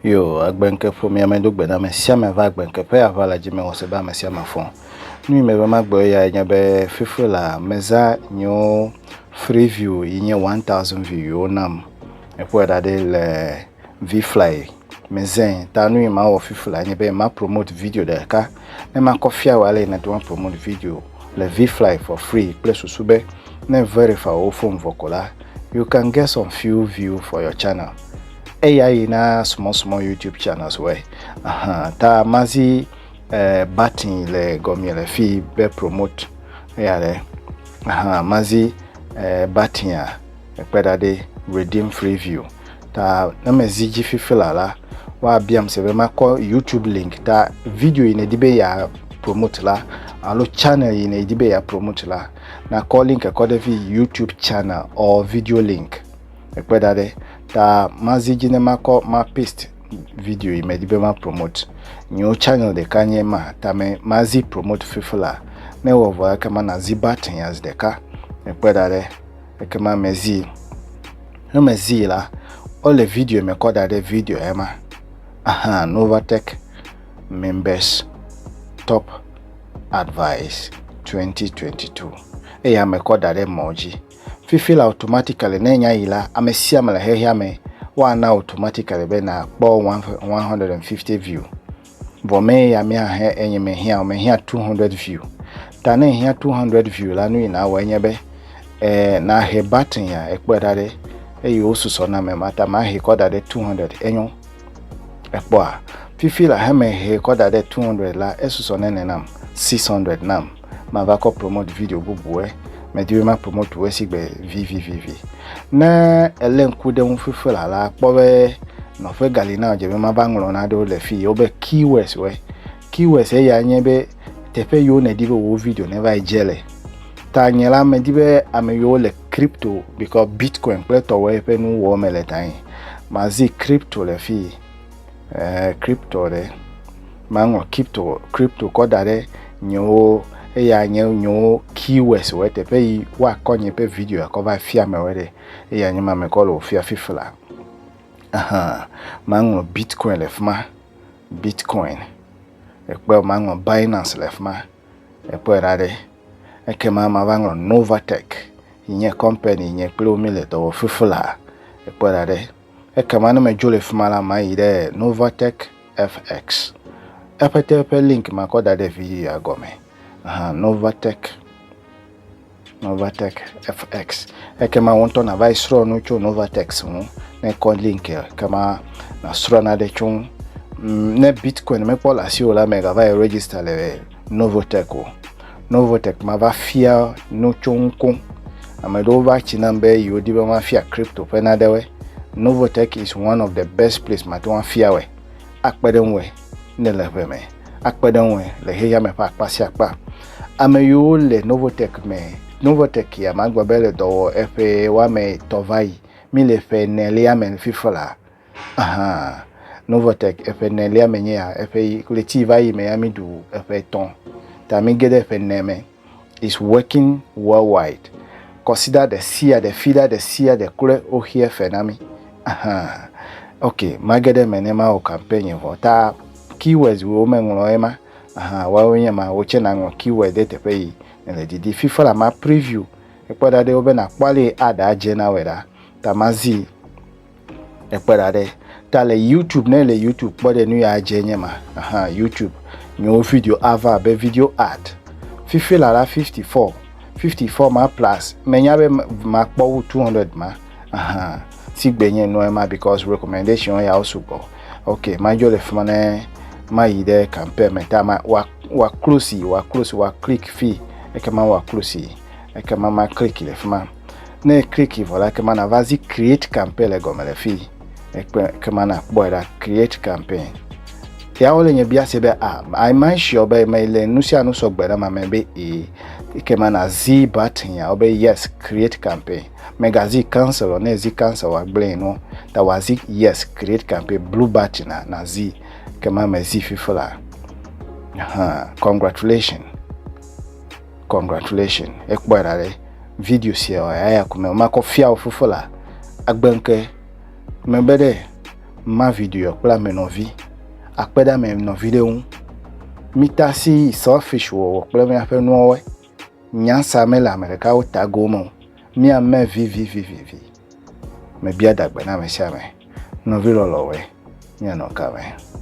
Yo, agbenke for me amendo gbe na me sia me va agbenke pe avala jime wo se ba me sia ma fon. Nu me be magbo ya nya be fifula meza nyo free view yin 1000 view onam. E po da de le V-Fly mezen ta nu ma wo fifula nya be ma promote video de ka. Ne ma kofia wale na do promote video le V-Fly for free plus usube ne verify o phone vokola. You can get some few view for your channel. AI na small YouTube channels we ta mazi button le gomi le fi be promote le mazi button ya ekpedade redeem free view ta na meziji fifila la wa biam se be mako YouTube link ta video ine dibe ya promote la alo channel ine dibe ya promote la na call link according YouTube channel or video link ekpedade ta mazi jine mako ma paste video imedibe ma promote new channel de kanye ma ta me mazi promote fifula me wo vo kama na zibatin yas de ka ekpedare kama mezi no mezi la all video me koda de video ema Novatech members top advice 2022 ya me koda de moji fifila automatically nenya ila amesia mala hehia me wana automatically be na 150 view vome ya me ha enye me hia 200 view tane hia 200 view la nu ina wenye be na he button ya ekpedare eyo osuso na me mata ma he koda de 200 enyo ekpoa fifila ha me he koda de 200 la esuso nene nam 600 nam ma va ko promote video bubuwe me diwe ma promote we sigbe vvvv na elenku de fifula la pobe no fe galina je ma banglo na do le fi obe keywords ya nyebe tepe yo na dibe wo video never jele ta nyela me dibe ame yo le crypto because bitcoin pleto we pe nu wo mele tan mazi crypto le fi crypto de mango crypto ko dare nyo ya nyo keywords we tepe wa konye pe video akova fia me we ya nyima me ko lo fia fifula mango bitcoin lefma bitcoin ekpe mango Binance lefma ekpe rade ekema mavango Novatech inye company inye plo mile to fifula ekpe rade ekema no me jole fma la ma ide Novatech FX epetepe link makoda de video agome Novatech FX ekema wonto na vice no cho Novatech mu ne ko link kama na sro na de chun ne bitcoin me pola si ola mega va register le Novatech ma va fia no chunku amedo va chinambe yo dibe ma fia crypto pena dewe Novatech is one of the best place ma to fia we akpedenwe ne le me akpedenwe le heya me pa pasi akpa ameyo le Novatech ya magbabele do efe wa me tovai mi le fe nelia men fifala Novatech efe nelia menye ya efe kuletiva yi me amidu efe ton ta mi gede efe neme is working worldwide. Consider the seer, the feeder, the seer, the kule o here fenami okay magede menema o campaign ho ta keywords wo menwo ema wa onye ma wo che na ngo keyword de tepe ele didi fifala ma preview ekpada de obe na kwale ada aje na weda tamazi ekpada de tale YouTube na le YouTube bode nu ya aje nyema YouTube nyo video ava be video ad fifila la 54 ma plus menya be ma kpo 200 ma sigbenye no ema because recommendation ya also go okay ma jole fmane ma ide campaign meta ma wa close wa click fee ekema wa close ekema ma click le fma ne click voilà kema na vazi create campaign le gomele fee ekema na boy create campaign ya ole nye bia sebe I might sure be mail nusia no so gbera ma mebe ekema na z button ya obe yes create campaign magazi cancel or z cancel wa gble no that was it yes create campaign blue button na z kema me z fifula congratulations ekbarare video si ya kuma makofia ofufula agbanke membede ma video kpla me novi akpeda me novi de un mita si selfish wo kpla me afa no we nyansa me la America o tago mo mi a me vi me bia dagbe na me sha me novi lo we nya no ka we